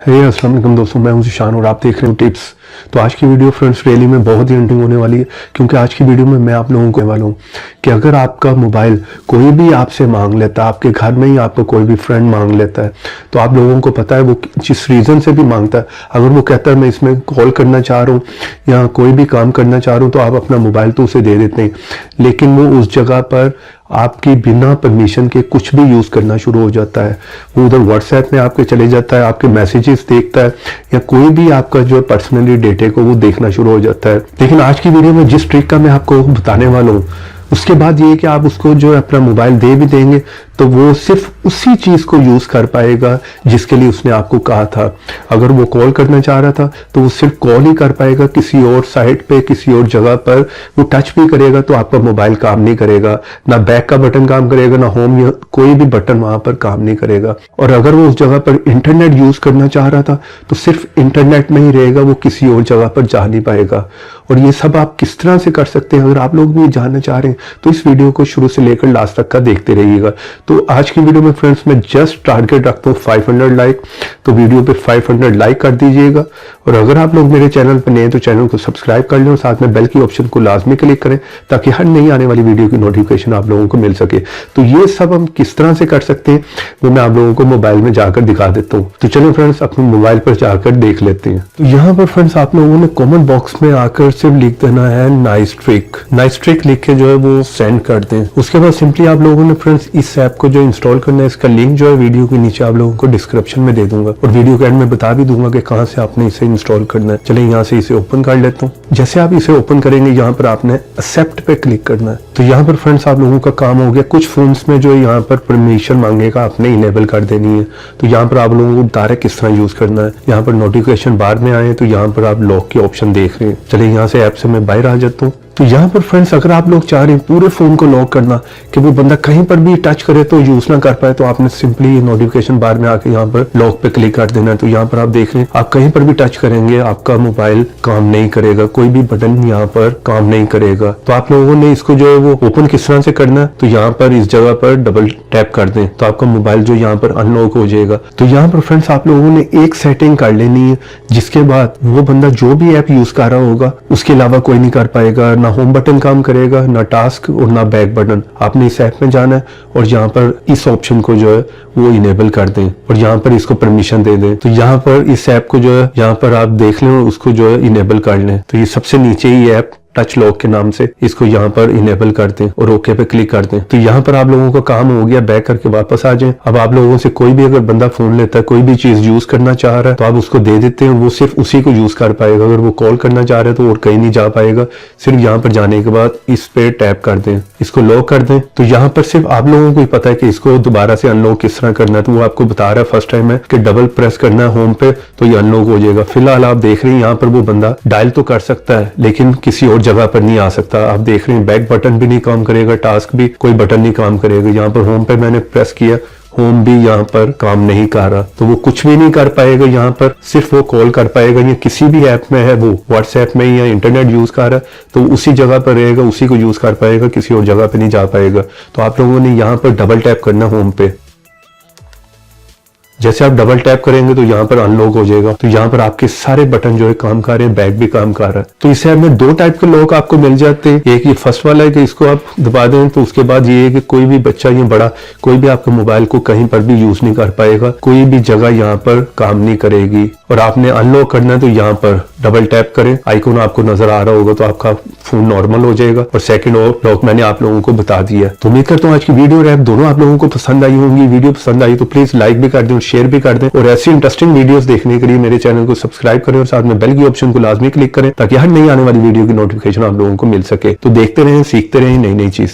अस्सलाम वालेकुम दोस्तों, मैं हूं ज़ीशान और आप देख रहे हो टिप्स। तो आज की वीडियो फ्रेंड्स रियली में बहुत ही इंटरेस्टिंग होने वाली है, क्योंकि आज की वीडियो में मैं आप लोगों को कहने वाला हूँ कि अगर आपका मोबाइल कोई भी आपसे मांग लेता है, आपके घर में ही आपको कोई भी फ्रेंड मांग लेता है, तो आप लोगों को पता है वो जिस रीज़न से भी मांगता है, अगर वो कहता है मैं इसमें कॉल करना चाह रहा हूँ या कोई भी काम करना चाह रहा हूँ, तो आप अपना मोबाइल तो उसे दे देते हैं, लेकिन वो उस जगह पर आपकी बिना परमिशन के कुछ भी यूज़ करना शुरू हो जाता है। वो उधर व्हाट्सएप में आपके चले जाता है, आपके मैसेजेस देखता है या कोई भी आपका जो पर्सनली डेटा को वो देखना शुरू हो जाता है। लेकिन आज की वीडियो में जिस ट्रिक का मैं आपको बताने वाला हूँ, उसके बाद ये है कि आप उसको जो अपना मोबाइल दे भी देंगे तो वो सिर्फ उसी चीज़ को यूज़ कर पाएगा जिसके लिए उसने आपको कहा था। अगर वो कॉल करना चाह रहा था तो वो सिर्फ कॉल ही कर पाएगा, किसी और साइट पे किसी और जगह पर वो टच भी करेगा तो आपका मोबाइल काम नहीं करेगा, ना बैक का बटन काम करेगा, ना होम या कोई भी बटन वहां पर काम नहीं करेगा। और अगर वो उस जगह पर इंटरनेट यूज़ करना चाह रहा था तो सिर्फ इंटरनेट में ही रहेगा, वो किसी और जगह पर जा नहीं पाएगा। और ये सब आप किस तरह से कर सकते हैं, अगर आप लोग भी जानना चाह रहे हैं तो इस वीडियो को शुरू से लेकर लास्ट तक का देखते रहिएगा। तो आज की वीडियो में फ्रेंड्स मैं जस्ट टारगेट रखता हूँ 500 लाइक, तो वीडियो पे 500 लाइक कर दीजिएगा। और अगर आप लोग मेरे चैनल पर नए हैं तो चैनल को सब्सक्राइब कर लें और साथ में बेल की ऑप्शन को लाजमी क्लिक करें ताकि हर नई आने वाली वीडियो की नोटिफिकेशन आप लोगों को मिल सके। तो ये सब हम किस तरह से कर सकते हैं वो मैं आप लोगों को मोबाइल में जाकर दिखा देता हूँ। तो चलिए फ्रेंड्स अपने मोबाइल पर जाकर देख लेते हैं। तो यहाँ पर फ्रेंड्स आप लोगों ने कॉमेंट बॉक्स में आकर सिर्फ लिख देना है नाइस ट्रिक लिख के जो है वो सेंड कर दें। उसके बाद सिंपली आप लोगों ने फ्रेंड्स इस ऐप को जो इंस्टॉल करना है, इसका लिंक जो है वीडियो के नीचे आप लोगों को डिस्क्रिप्शन में दे दूंगा और वीडियो के एंड में बता भी दूंगा कि कहाँ से आपने इसे इंस्टॉल करना है। चलिए यहाँ से इसे ओपन कर लेता हूँ। जैसे आप इसे ओपन करेंगे यहाँ पर आपने एक्सेप्ट पे क्लिक करना है। तो यहाँ पर फ्रेंड्स आप लोगों का काम हो गया, कुछ फोन्स में जो यहाँ पर परमिशन मांगेगा आपने इनेबल कर देनी है। तो यहाँ पर आप लोगों को बता रहे किस तरह यूज करना है। यहाँ पर नोटिफिकेशन बार में आए तो यहाँ पर आप लॉक की ऑप्शन देख रहे हैं। चलिए यहाँ से ऐप से मैं बाहर आ जाता हूँ। तो यहाँ पर फ्रेंड्स अगर आप लोग चाह रहे हैं पूरे फोन को लॉक करना कि वो बंदा कहीं पर भी टच करे तो यूज ना कर पाए, तो आपने सिंपली नोटिफिकेशन बार में आके यहाँ पर लॉक पे क्लिक कर देना है। तो यहाँ पर आप देख रहे हैं आप कहीं पर भी टच करेंगे आपका मोबाइल काम नहीं करेगा, कोई भी बटन यहाँ पर काम नहीं करेगा। तो आप लोगों ने इसको जो है वो ओपन किस तरह से करना है, तो यहाँ पर इस जगह पर डबल टैप कर दें तो आपका मोबाइल जो यहाँ पर अनलॉक हो जाएगा। तो यहाँ पर फ्रेंड्स आप लोगों ने एक सेटिंग कर लेनी है जिसके बाद वो बंदा जो भी ऐप यूज कर रहा होगा उसके अलावा कोई नहीं कर पाएगा, ना होम बटन काम करेगा, ना टास्क और ना बैक बटन। आपने इस ऐप में जाना है और यहाँ पर इस ऑप्शन को जो है वो इनेबल कर दें और यहाँ पर इसको परमिशन दे दें। तो यहाँ पर इस ऐप को जो है यहाँ पर आप देख लें उसको जो है इनेबल कर लें। तो ये सबसे नीचे ही ऐप टच लॉक के नाम से, इसको यहाँ पर इनेबल कर दें और ओके पे क्लिक कर दें। तो यहाँ पर आप लोगों का काम हो गया, बैक करके वापस आ जाएं। अब आप लोगों से कोई भी अगर बंदा फोन लेता है, कोई भी चीज यूज करना चाह रहा है तो आप उसको दे देते हैं, वो सिर्फ उसी को यूज कर पाएगा। अगर वो कॉल करना चाह रहे हैं तो और कहीं नहीं जा पाएगा। सिर्फ यहाँ पर जाने के बाद इस पे टैप कर दें, इसको लॉक कर दें। तो यहाँ पर सिर्फ आप लोगों को ही पता है कि इसको दोबारा से अनलॉक किस तरह करना है। तो वो आपको बता रहा है फर्स्ट टाइम है कि डबल प्रेस करना है होम पे तो ये अनलॉक हो जाएगा। फिलहाल आप देख रहे हैं यहाँ पर वो बंदा डायल तो कर सकता है लेकिन किसी और जगह पर नहीं आ सकता। आप देख रहे हैं बैक बटन भी नहीं काम करेगा, टास्क भी कोई बटन नहीं काम करेगा। यहाँ पर होम पे मैंने प्रेस किया, होम भी यहाँ पर काम नहीं कर रहा, तो वो कुछ भी नहीं कर पाएगा। यहाँ पर सिर्फ वो कॉल कर पाएगा या किसी भी ऐप में है वो व्हाट्सएप में या इंटरनेट यूज कर रहा है तो उसी जगह पर रहेगा, उसी को यूज कर पाएगा, किसी और जगह पे नहीं जा पाएगा। तो आप लोगों ने यहाँ पर डबल टैप करना होम पे। जैसे आप डबल टैप करेंगे तो यहाँ पर अनलॉक हो जाएगा। तो यहाँ पर आपके सारे बटन जो है काम कर रहे हैं, बैक भी काम कर रहा है। तो इस ऐप में दो टाइप के लॉक आपको मिल जाते हैं। एक ये फर्स्ट वाला है कि इसको आप दबा दें तो उसके बाद ये है कि कोई भी बच्चा या बड़ा कोई भी आपके मोबाइल को कहीं पर भी यूज नहीं कर पाएगा, कोई भी जगह यहाँ पर काम नहीं करेगी। और आपने अनलॉक करना है तो यहाँ पर डबल टैप करें, आइकॉन आपको नजर आ रहा होगा तो आपका फोन नॉर्मल हो जाएगा। और सेकंड लॉक मैंने आप लोगों को बता दिया। तो उम्मीद करता हूँ आज की वीडियो और ऐप दोनों आप लोगों को पसंद आई होंगी। वीडियो पसंद आई तो प्लीज लाइक भी कर दें, शेयर भी कर दें और ऐसी इंटरेस्टिंग वीडियोस देखने के लिए मेरे चैनल को सब्सक्राइब करें और साथ में बेल की ऑप्शन को लाजमी क्लिक करें ताकि हर नई आने वाली वीडियो की नोटिफिकेशन आप लोगों को मिल सके। तो देखते रहें, सीखते रहें नई नई चीजें।